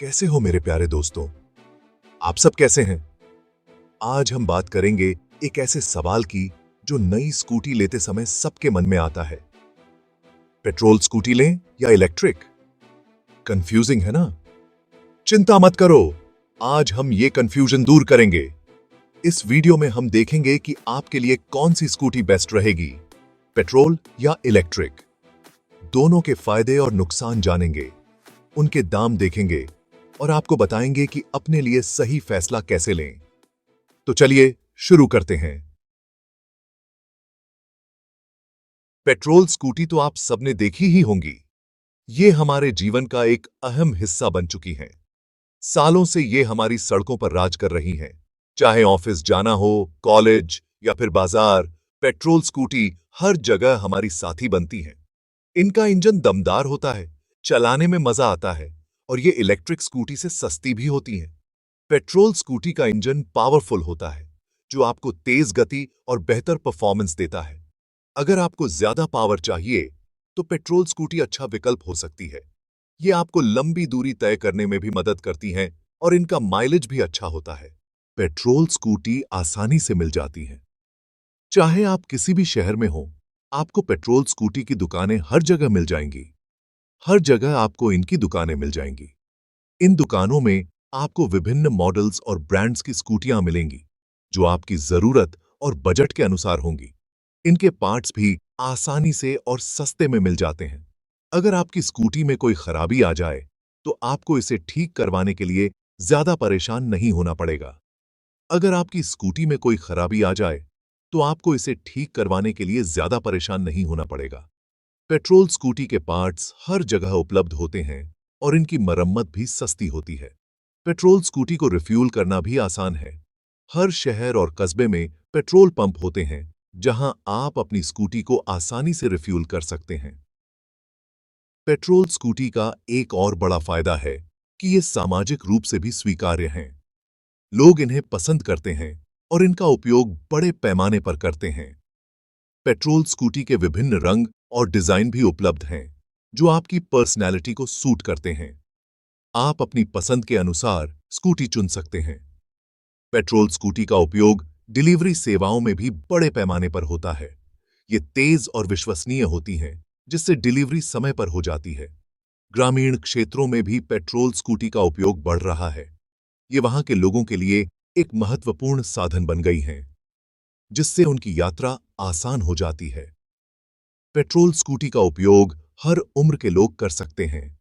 कैसे हो मेरे प्यारे दोस्तों। आप सब कैसे हैं? आज हम बात करेंगे एक ऐसे सवाल की जो नई स्कूटी लेते समय सबके मन में आता है। पेट्रोल स्कूटी लें या इलेक्ट्रिक? कंफ्यूजिंग है ना? चिंता मत करो, आज हम ये कंफ्यूजन दूर करेंगे। इस वीडियो में हम देखेंगे कि आपके लिए कौन सी स्कूटी बेस्ट रहेगी, पेट्रोल या इलेक्ट्रिक। दोनों के फायदे और नुकसान जानेंगे, उनके दाम देखेंगे और आपको बताएंगे कि अपने लिए सही फैसला कैसे लें। तो चलिए शुरू करते हैं। पेट्रोल स्कूटी तो आप सबने देखी ही होंगी। ये हमारे जीवन का एक अहम हिस्सा बन चुकी हैं। सालों से ये हमारी सड़कों पर राज कर रही हैं। चाहे ऑफिस जाना हो, कॉलेज या फिर बाजार, पेट्रोल स्कूटी हर जगह हमारी साथी बनती हैं। इनका इंजन दमदार होता है, चलाने में मजा आता है और ये इलेक्ट्रिक स्कूटी से सस्ती भी होती हैं। पेट्रोल स्कूटी का इंजन पावरफुल होता है, जो आपको तेज गति और बेहतर परफॉर्मेंस देता है। अगर आपको ज्यादा पावर चाहिए, तो पेट्रोल स्कूटी अच्छा विकल्प हो सकती है। ये आपको लंबी दूरी तय करने में भी मदद करती हैं और इनका माइलेज भी अच्छा होता है। पेट्रोल स्कूटी आसानी से मिल जाती हैं। चाहे आप किसी भी शहर में हो, आपको पेट्रोल स्कूटी की दुकानें हर जगह मिल जाएंगी। हर जगह आपको इनकी दुकानें मिल जाएंगी। इन दुकानों में आपको विभिन्न मॉडल्स और ब्रांड्स की स्कूटियां मिलेंगी, जो आपकी जरूरत और बजट के अनुसार होंगी। इनके पार्ट्स भी आसानी से और सस्ते में मिल जाते हैं। अगर आपकी स्कूटी में कोई खराबी आ जाए, तो आपको इसे ठीक करवाने के लिए ज्यादा परेशान नहीं होना पड़ेगा। अगर आपकी स्कूटी में कोई खराबी आ जाए, तो आपको इसे ठीक करवाने के लिए ज्यादा परेशान नहीं होना पड़ेगा। पेट्रोल स्कूटी के पार्ट्स हर जगह उपलब्ध होते हैं और इनकी मरम्मत भी सस्ती होती है। पेट्रोल स्कूटी को रिफ्यूल करना भी आसान है। हर शहर और कस्बे में पेट्रोल पंप होते हैं, जहां आप अपनी स्कूटी को आसानी से रिफ्यूल कर सकते हैं। पेट्रोल स्कूटी का एक और बड़ा फायदा है कि ये सामाजिक रूप से भी स्वीकार्य हैं। लोग इन्हें पसंद करते हैं और इनका उपयोग बड़े पैमाने पर करते हैं। पेट्रोल स्कूटी के विभिन्न रंग और डिजाइन भी उपलब्ध हैं, जो आपकी पर्सनैलिटी को सूट करते हैं। आप अपनी पसंद के अनुसार स्कूटी चुन सकते हैं। पेट्रोल स्कूटी का उपयोग डिलीवरी सेवाओं में भी बड़े पैमाने पर होता है। ये तेज और विश्वसनीय होती हैं, जिससे डिलीवरी समय पर हो जाती है। ग्रामीण क्षेत्रों में भी पेट्रोल स्कूटी का उपयोग बढ़ रहा है। ये वहां के लोगों के लिए एक महत्वपूर्ण साधन बन गई हैं, जिससे उनकी यात्रा आसान हो जाती है। पेट्रोल स्कूटी का उपयोग हर उम्र के लोग कर सकते हैं।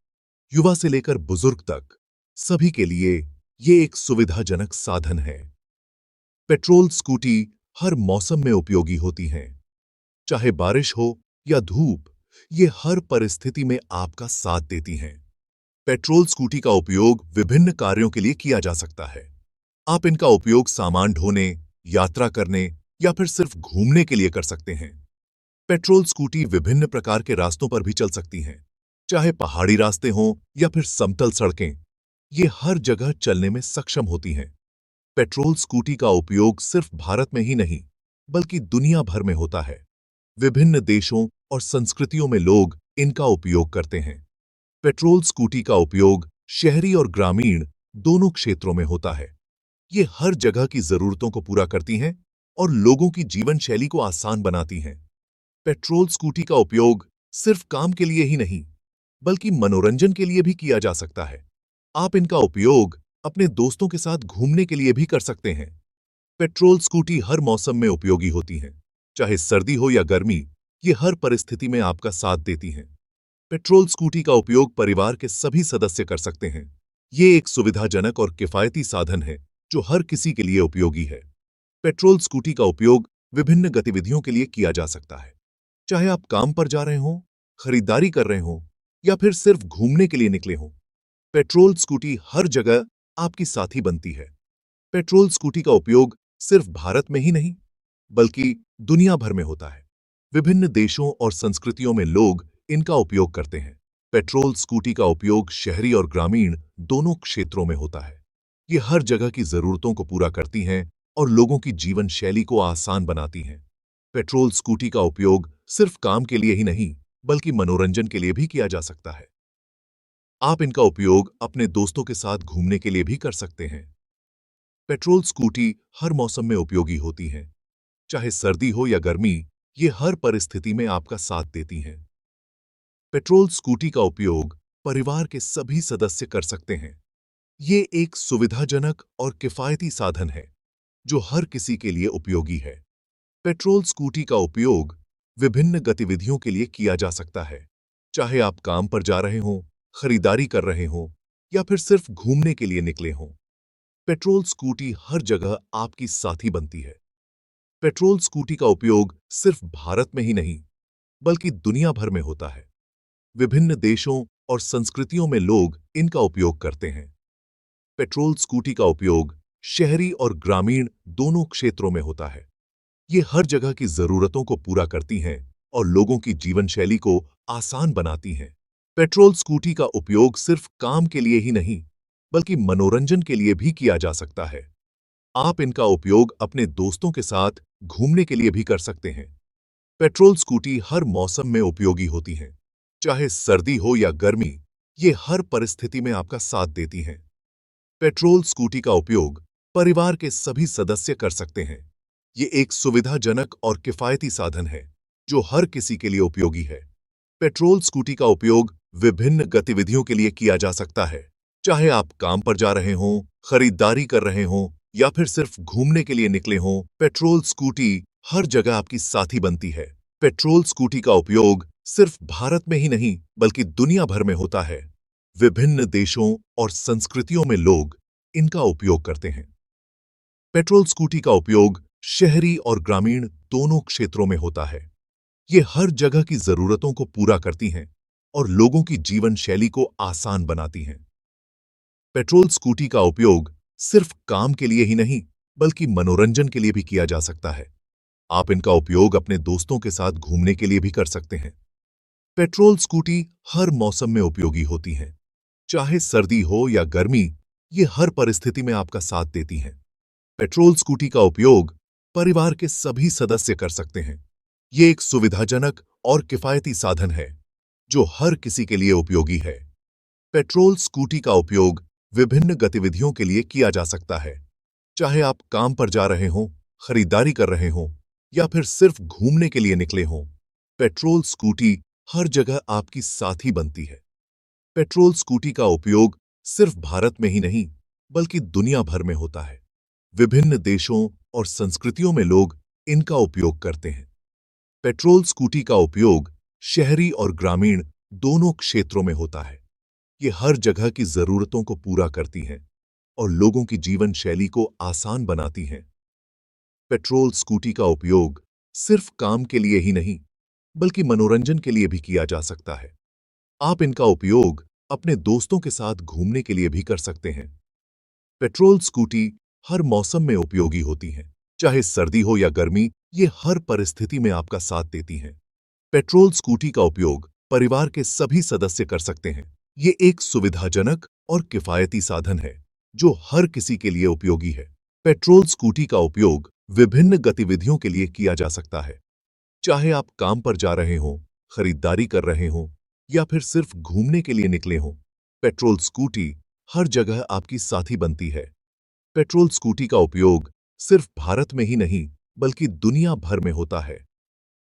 युवा से लेकर बुजुर्ग तक, सभी के लिए ये एक सुविधाजनक साधन है। पेट्रोल स्कूटी हर मौसम में उपयोगी होती हैं। चाहे बारिश हो या धूप, ये हर परिस्थिति में आपका साथ देती हैं। पेट्रोल स्कूटी का उपयोग विभिन्न कार्यों के लिए किया जा सकता है। आप इनका उपयोग सामान ढोने, यात्रा करने या फिर सिर्फ घूमने के लिए कर सकते हैं। पेट्रोल स्कूटी विभिन्न प्रकार के रास्तों पर भी चल सकती हैं, चाहे पहाड़ी रास्ते हों या फिर समतल सड़कें। ये हर जगह चलने में सक्षम होती हैं। पेट्रोल स्कूटी का उपयोग सिर्फ भारत में ही नहीं, बल्कि दुनिया भर में होता है। विभिन्न देशों और संस्कृतियों में लोग इनका उपयोग करते हैं। पेट्रोल स्कूटी का उपयोग शहरी और ग्रामीण दोनों क्षेत्रों में होता है। ये हर जगह की जरूरतों को पूरा करती हैं और लोगों की जीवन शैली को आसान बनाती हैं। पेट्रोल स्कूटी का उपयोग सिर्फ काम के लिए ही नहीं, बल्कि मनोरंजन के लिए भी किया जा सकता है। आप इनका उपयोग अपने दोस्तों के साथ घूमने के लिए भी कर सकते हैं। पेट्रोल स्कूटी हर मौसम में उपयोगी होती हैं, चाहे सर्दी हो या गर्मी, ये हर परिस्थिति में आपका साथ देती हैं। पेट्रोल स्कूटी का उपयोग परिवार के सभी सदस्य कर सकते हैं। ये एक सुविधाजनक और किफायती साधन है, जो हर किसी के लिए उपयोगी है। पेट्रोल स्कूटी का उपयोग विभिन्न गतिविधियों के लिए किया जा सकता है। चाहे आप काम पर जा रहे हों, खरीदारी कर रहे हों या फिर सिर्फ घूमने के लिए निकले हों, पेट्रोल स्कूटी हर जगह आपकी साथी बनती है। पेट्रोल स्कूटी का उपयोग सिर्फ भारत में ही नहीं, बल्कि दुनिया भर में होता है। विभिन्न देशों और संस्कृतियों में लोग इनका उपयोग करते हैं। पेट्रोल स्कूटी का उपयोग शहरी और ग्रामीण दोनों क्षेत्रों में होता है। ये हर जगह की जरूरतों को पूरा करती हैं और लोगों की जीवन शैली को आसान बनाती हैं। पेट्रोल स्कूटी का उपयोग सिर्फ काम के लिए ही नहीं, बल्कि मनोरंजन के लिए भी किया जा सकता है। आप इनका उपयोग अपने दोस्तों के साथ घूमने के लिए भी कर सकते हैं। पेट्रोल स्कूटी हर मौसम में उपयोगी होती हैं। चाहे सर्दी हो या गर्मी, ये हर परिस्थिति में आपका साथ देती हैं। पेट्रोल स्कूटी का उपयोग परिवार के सभी सदस्य कर सकते हैं। ये एक सुविधाजनक और किफायती साधन है, जो हर किसी के लिए उपयोगी है। पेट्रोल स्कूटी का उपयोग विभिन्न गतिविधियों के लिए किया जा सकता है। चाहे आप काम पर जा रहे हों, खरीदारी कर रहे हों, या फिर सिर्फ घूमने के लिए निकले हों। पेट्रोल स्कूटी हर जगह आपकी साथी बनती है। पेट्रोल स्कूटी का उपयोग सिर्फ भारत में ही नहीं, बल्कि दुनिया भर में होता है। विभिन्न देशों और संस्कृतियों में लोग इनका उपयोग करते हैं। पेट्रोल स्कूटी का उपयोग शहरी और ग्रामीण दोनों क्षेत्रों में होता है। ये हर जगह की जरूरतों को पूरा करती हैं और लोगों की जीवन शैली को आसान बनाती हैं। पेट्रोल स्कूटी का उपयोग सिर्फ काम के लिए ही नहीं, बल्कि मनोरंजन के लिए भी किया जा सकता है। आप इनका उपयोग अपने दोस्तों के साथ घूमने के लिए भी कर सकते हैं। पेट्रोल स्कूटी हर मौसम में उपयोगी होती हैं। चाहे सर्दी हो या गर्मी, ये हर परिस्थिति में आपका साथ देती हैं। पेट्रोल स्कूटी का उपयोग परिवार के सभी सदस्य कर सकते हैं। ये एक सुविधाजनक और किफायती साधन है, जो हर किसी के लिए उपयोगी है। पेट्रोल स्कूटी का उपयोग विभिन्न गतिविधियों के लिए किया जा सकता है। चाहे आप काम पर जा रहे हों, खरीदारी कर रहे हों, या फिर सिर्फ घूमने के लिए निकले हों, पेट्रोल स्कूटी हर जगह आपकी साथी बनती है। पेट्रोल स्कूटी का उपयोग सिर्फ भारत में ही नहीं, बल्कि दुनिया भर में होता है। विभिन्न देशों और संस्कृतियों में लोग इनका उपयोग करते हैं। पेट्रोल स्कूटी का उपयोग शहरी और ग्रामीण दोनों क्षेत्रों में होता है। ये हर जगह की जरूरतों को पूरा करती हैं और लोगों की जीवन शैली को आसान बनाती हैं। पेट्रोल स्कूटी का उपयोग सिर्फ काम के लिए ही नहीं, बल्कि मनोरंजन के लिए भी किया जा सकता है। आप इनका उपयोग अपने दोस्तों के साथ घूमने के लिए भी कर सकते हैं। पेट्रोल स्कूटी हर मौसम में उपयोगी होती हैं। चाहे सर्दी हो या गर्मी, ये हर परिस्थिति में आपका साथ देती हैं। पेट्रोल स्कूटी का उपयोग परिवार के सभी सदस्य कर सकते हैं। ये एक सुविधाजनक और किफायती साधन है, जो हर किसी के लिए उपयोगी है। पेट्रोल स्कूटी का उपयोग विभिन्न गतिविधियों के लिए किया जा सकता है। चाहे आप काम पर जा रहे हों, खरीदारी कर रहे हों, या फिर सिर्फ घूमने के लिए निकले हों, पेट्रोल स्कूटी हर जगह आपकी साथी बनती है। पेट्रोल स्कूटी का उपयोग सिर्फ भारत में ही नहीं, बल्कि दुनिया भर में होता है। विभिन्न देशों और संस्कृतियों में लोग इनका उपयोग करते हैं। पेट्रोल स्कूटी का उपयोग शहरी और ग्रामीण दोनों क्षेत्रों में होता है। ये हर जगह की जरूरतों को पूरा करती हैं और लोगों की जीवन शैली को आसान बनाती हैं। पेट्रोल स्कूटी का उपयोग सिर्फ काम के लिए ही नहीं, बल्कि मनोरंजन के लिए भी किया जा सकता है। आप इनका उपयोग अपने दोस्तों के साथ घूमने के लिए भी कर सकते हैं। पेट्रोल स्कूटी हर मौसम में उपयोगी होती हैं। चाहे सर्दी हो या गर्मी, ये हर परिस्थिति में आपका साथ देती हैं। पेट्रोल स्कूटी का उपयोग परिवार के सभी सदस्य कर सकते हैं। ये एक सुविधाजनक और किफायती साधन है, जो हर किसी के लिए उपयोगी है। पेट्रोल स्कूटी का उपयोग विभिन्न गतिविधियों के लिए किया जा सकता है। चाहे आप काम पर जा रहे हों, खरीदारी कर रहे हों, या फिर सिर्फ घूमने के लिए निकले हों, पेट्रोल स्कूटी हर जगह आपकी साथी बनती है। पेट्रोल स्कूटी का उपयोग सिर्फ भारत में ही नहीं, बल्कि दुनिया भर में होता है।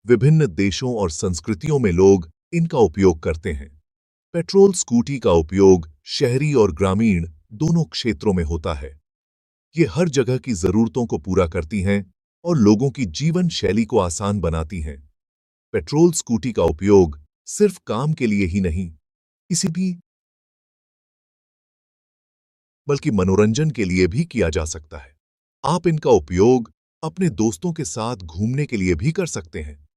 विभिन्न देशों और संस्कृतियों में लोग इनका उपयोग करते हैं। पेट्रोल स्कूटी का उपयोग शहरी और ग्रामीण दोनों क्षेत्रों में होता है। ये हर जगह की जरूरतों को पूरा करती हैं और लोगों की जीवन शैली को आसान बनाती हैं। पेट्रोल स्कूटी का उपयोग सिर्फ काम के लिए ही नहीं, इसी भी बल्कि मनोरंजन के लिए भी किया जा सकता है। आप इनका उपयोग अपने दोस्तों के साथ घूमने के लिए भी कर सकते हैं।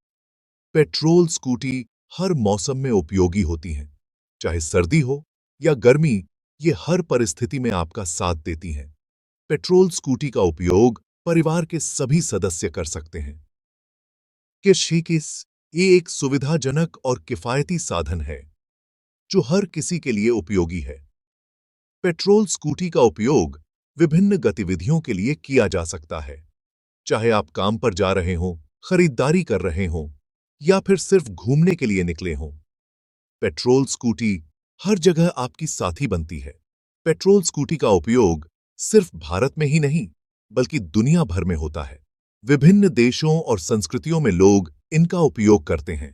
पेट्रोल स्कूटी हर मौसम में उपयोगी होती हैं। चाहे सर्दी हो या गर्मी, ये हर परिस्थिति में आपका साथ देती हैं। पेट्रोल स्कूटी का उपयोग परिवार के सभी सदस्य कर सकते हैं। ये एक सुविधाजनक और किफायती साधन है, जो हर किसी के लिए उपयोगी है। पेट्रोल स्कूटी का उपयोग विभिन्न गतिविधियों के लिए किया जा सकता है। चाहे आप काम पर जा रहे हों, खरीदारी कर रहे हों, या फिर सिर्फ घूमने के लिए निकले हों, पेट्रोल स्कूटी हर जगह आपकी साथी बनती है। पेट्रोल स्कूटी का उपयोग सिर्फ भारत में ही नहीं, बल्कि दुनिया भर में होता है। विभिन्न देशों और संस्कृतियों में लोग इनका उपयोग करते हैं।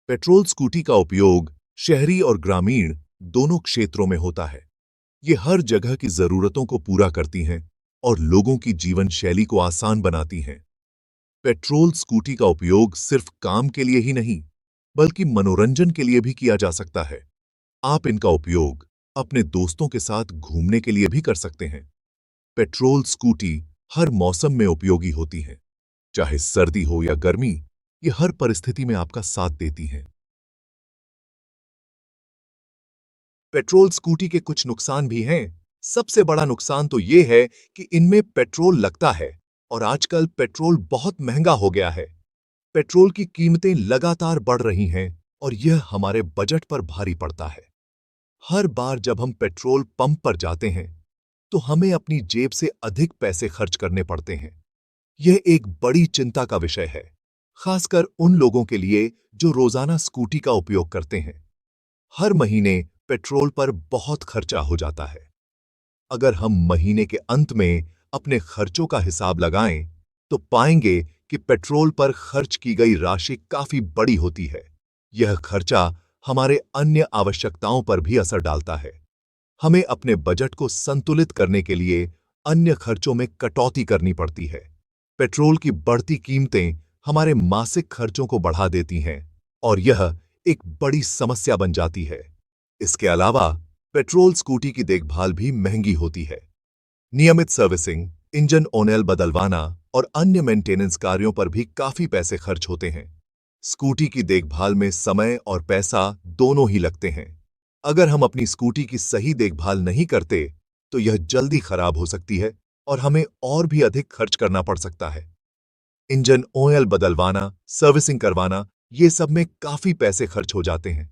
पेट्रोल स्कूटी का उपयोग शहरी और ग्रामीण दोनों क्षेत्रों में होता है। ये हर जगह की जरूरतों को पूरा करती हैं और लोगों की जीवन शैली को आसान बनाती हैं। पेट्रोल स्कूटी का उपयोग सिर्फ काम के लिए ही नहीं, बल्कि मनोरंजन के लिए भी किया जा सकता है। आप इनका उपयोग अपने दोस्तों के साथ घूमने के लिए भी कर सकते हैं। पेट्रोल स्कूटी हर मौसम में उपयोगी होती है, चाहे सर्दी हो या गर्मी, ये हर परिस्थिति में आपका साथ देती हैं। पेट्रोल स्कूटी के कुछ नुकसान भी हैं। सबसे बड़ा नुकसान तो ये है कि इनमें पेट्रोल लगता है और आजकल पेट्रोल बहुत महंगा हो गया है। पेट्रोल की कीमतें लगातार बढ़ रही हैं और यह हमारे बजट पर भारी पड़ता है। हर बार जब हम पेट्रोल पंप पर जाते हैं, तो हमें अपनी जेब से अधिक पैसे खर्च करने पड़ते हैं। यह एक बड़ी चिंता का विषय है, खासकर उन लोगों के लिए जो रोजाना स्कूटी का उपयोग करते हैं। हर महीने पेट्रोल पर बहुत खर्चा हो जाता है। अगर हम महीने के अंत में अपने खर्चों का हिसाब लगाएं, तो पाएंगे कि पेट्रोल पर खर्च की गई राशि काफी बड़ी होती है। यह खर्चा हमारे अन्य आवश्यकताओं पर भी असर डालता है। हमें अपने बजट को संतुलित करने के लिए अन्य खर्चों में कटौती करनी पड़ती है। पेट्रोल की बढ़ती कीमतें हमारे मासिक खर्चों को बढ़ा देती हैं और यह एक बड़ी समस्या बन जाती है। इसके अलावा पेट्रोल स्कूटी की देखभाल भी महंगी होती है। नियमित सर्विसिंग, इंजन ऑयल बदलवाना और अन्य मेंटेनेंस कार्यों पर भी काफी पैसे खर्च होते हैं। स्कूटी की देखभाल में समय और पैसा दोनों ही लगते हैं। अगर हम अपनी स्कूटी की सही देखभाल नहीं करते, तो यह जल्दी खराब हो सकती है और हमें और भी अधिक खर्च करना पड़ सकता है। इंजन ऑयल बदलवाना, सर्विसिंग करवाना, ये सब में काफी पैसे खर्च हो जाते हैं।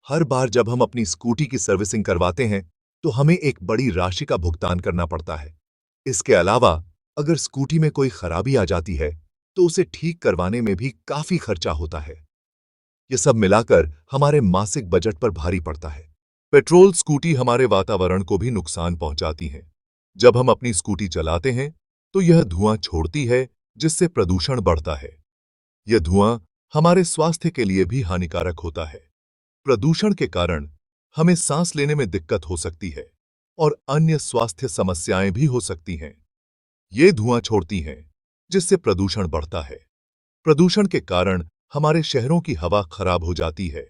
हर बार जब हम अपनी स्कूटी की सर्विसिंग करवाते हैं, तो हमें एक बड़ी राशि का भुगतान करना पड़ता है। इसके अलावा अगर स्कूटी में कोई खराबी आ जाती है, तो उसे ठीक करवाने में भी काफी खर्चा होता है। ये सब मिलाकर हमारे मासिक बजट पर भारी पड़ता है। पेट्रोल स्कूटी हमारे वातावरण को भी नुकसान पहुंचाती है। जब हम अपनी स्कूटी चलाते हैं, तो यह धुआं छोड़ती है, जिससे प्रदूषण बढ़ता है। यह धुआं हमारे स्वास्थ्य के लिए भी हानिकारक होता है। प्रदूषण के कारण हमें सांस लेने में दिक्कत हो सकती है और अन्य स्वास्थ्य समस्याएं भी हो सकती हैं। ये धुआं छोड़ती हैं, जिससे प्रदूषण बढ़ता है। प्रदूषण के कारण हमारे शहरों की हवा खराब हो जाती है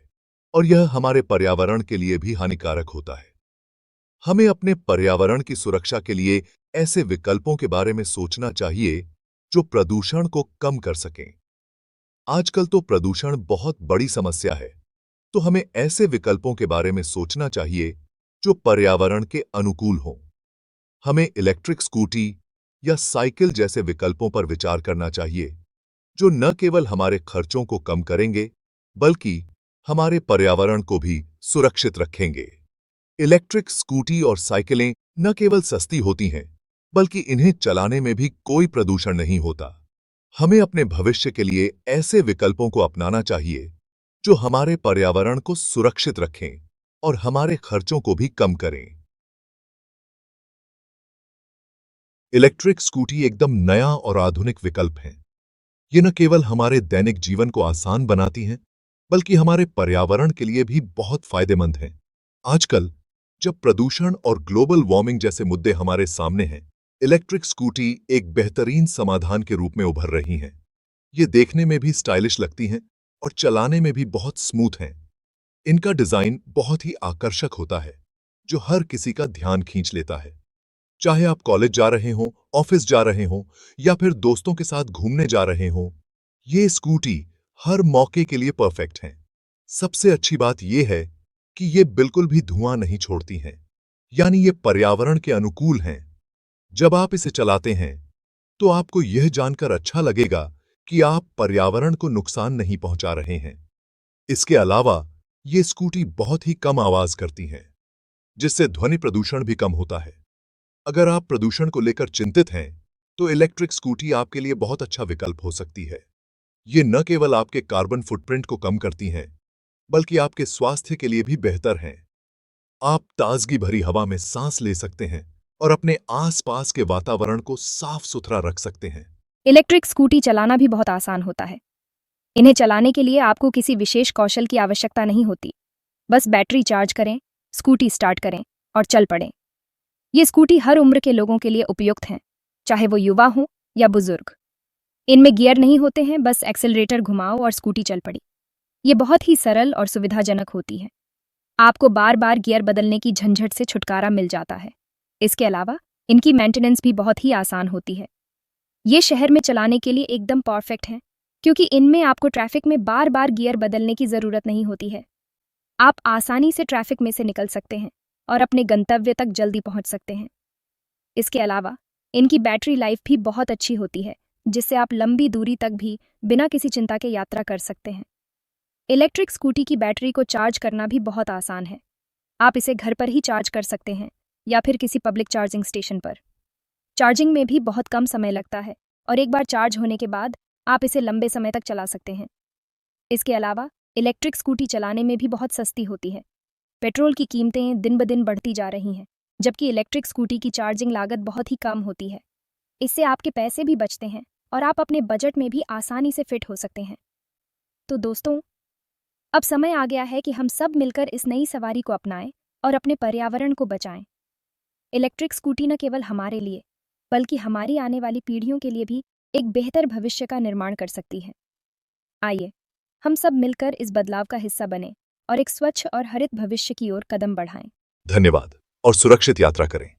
और यह हमारे पर्यावरण के लिए भी हानिकारक होता है। हमें अपने पर्यावरण की सुरक्षा के लिए ऐसे विकल्पों के बारे में सोचना चाहिए जो प्रदूषण को कम कर सकें। आजकल तो प्रदूषण बहुत बड़ी समस्या है, तो हमें ऐसे विकल्पों के बारे में सोचना चाहिए जो पर्यावरण के अनुकूल हों। हमें इलेक्ट्रिक स्कूटी या साइकिल जैसे विकल्पों पर विचार करना चाहिए, जो न केवल हमारे खर्चों को कम करेंगे, बल्कि हमारे पर्यावरण को भी सुरक्षित रखेंगे। इलेक्ट्रिक स्कूटी और साइकिलें न केवल सस्ती होती हैं, बल्कि इन्हें चलाने में भी कोई प्रदूषण नहीं होता। हमें अपने भविष्य के लिए ऐसे विकल्पों को अपनाना चाहिए जो हमारे पर्यावरण को सुरक्षित रखें और हमारे खर्चों को भी कम करें। इलेक्ट्रिक स्कूटी एकदम नया और आधुनिक विकल्प है। ये न केवल हमारे दैनिक जीवन को आसान बनाती हैं, बल्कि हमारे पर्यावरण के लिए भी बहुत फायदेमंद हैं। आजकल जब प्रदूषण और ग्लोबल वार्मिंग जैसे मुद्दे हमारे सामने हैं, इलेक्ट्रिक स्कूटी एक बेहतरीन समाधान के रूप में उभर रही हैं। ये देखने में भी स्टाइलिश लगती हैं और चलाने में भी बहुत स्मूथ हैं। इनका डिजाइन बहुत ही आकर्षक होता है, जो हर किसी का ध्यान खींच लेता है। चाहे आप कॉलेज जा रहे हों, ऑफिस जा रहे हों या फिर दोस्तों के साथ घूमने जा रहे हों, ये स्कूटी हर मौके के लिए परफेक्ट हैं। सबसे अच्छी बात यह है कि ये बिल्कुल भी धुआं नहीं छोड़ती हैं, यानी ये पर्यावरण के अनुकूल हैं। जब आप इसे चलाते हैं, तो आपको यह जानकर अच्छा लगेगा कि आप पर्यावरण को नुकसान नहीं पहुंचा रहे हैं। इसके अलावा ये स्कूटी बहुत ही कम आवाज करती हैं, जिससे ध्वनि प्रदूषण भी कम होता है। अगर आप प्रदूषण को लेकर चिंतित हैं, तो इलेक्ट्रिक स्कूटी आपके लिए बहुत अच्छा विकल्प हो सकती है। ये न केवल आपके कार्बन फुटप्रिंट को कम करती हैं, बल्कि आपके स्वास्थ्य के लिए भी बेहतर हैं। आप ताजगी भरी हवा में सांस ले सकते हैं और अपने आसपास के वातावरण को साफ सुथरा रख सकते हैं। इलेक्ट्रिक स्कूटी चलाना भी बहुत आसान होता है। इन्हें चलाने के लिए आपको किसी विशेष कौशल की आवश्यकता नहीं होती। बस बैटरी चार्ज करें, स्कूटी स्टार्ट करें और चल पड़ें। ये स्कूटी हर उम्र के लोगों के लिए उपयुक्त हैं, चाहे वो युवा हो या बुजुर्ग। इनमें गियर नहीं होते हैं, बस एक्सेलरेटर घुमाओ और स्कूटी चल पड़ी। ये बहुत ही सरल और सुविधाजनक होती है। आपको बार बार गियर बदलने की झंझट से छुटकारा मिल जाता है। इसके अलावा इनकी मेंटेनेंस भी बहुत ही आसान होती है। ये शहर में चलाने के लिए एकदम परफेक्ट हैं, क्योंकि इनमें आपको ट्रैफिक में बार बार गियर बदलने की ज़रूरत नहीं होती है। आप आसानी से ट्रैफिक में से निकल सकते हैं और अपने गंतव्य तक जल्दी पहुंच सकते हैं। इसके अलावा इनकी बैटरी लाइफ भी बहुत अच्छी होती है, जिससे आप लंबी दूरी तक भी बिना किसी चिंता के यात्रा कर सकते हैं। इलेक्ट्रिक स्कूटी की बैटरी को चार्ज करना भी बहुत आसान है। आप इसे घर पर ही चार्ज कर सकते हैं या फिर किसी पब्लिक चार्जिंग स्टेशन पर। चार्जिंग में भी बहुत कम समय लगता है और एक बार चार्ज होने के बाद आप इसे लंबे समय तक चला सकते हैं। इसके अलावा इलेक्ट्रिक स्कूटी चलाने में भी बहुत सस्ती होती है। पेट्रोल की कीमतें दिन ब दिन बढ़ती जा रही हैं, जबकि इलेक्ट्रिक स्कूटी की चार्जिंग लागत बहुत ही कम होती है। इससे आपके पैसे भी बचते हैं और आप अपने बजट में भी आसानी से फिट हो सकते हैं। तो दोस्तों, अब समय आ गया है कि हम सब मिलकर इस नई सवारी को अपनाएं और अपने पर्यावरण को बचाएं। इलेक्ट्रिक स्कूटी न केवल हमारे लिए, बल्कि हमारी आने वाली पीढ़ियों के लिए भी एक बेहतर भविष्य का निर्माण कर सकती है। आइए, हम सब मिलकर इस बदलाव का हिस्सा बने और एक स्वच्छ और हरित भविष्य की ओर कदम बढ़ाएं। धन्यवाद और सुरक्षित यात्रा करें।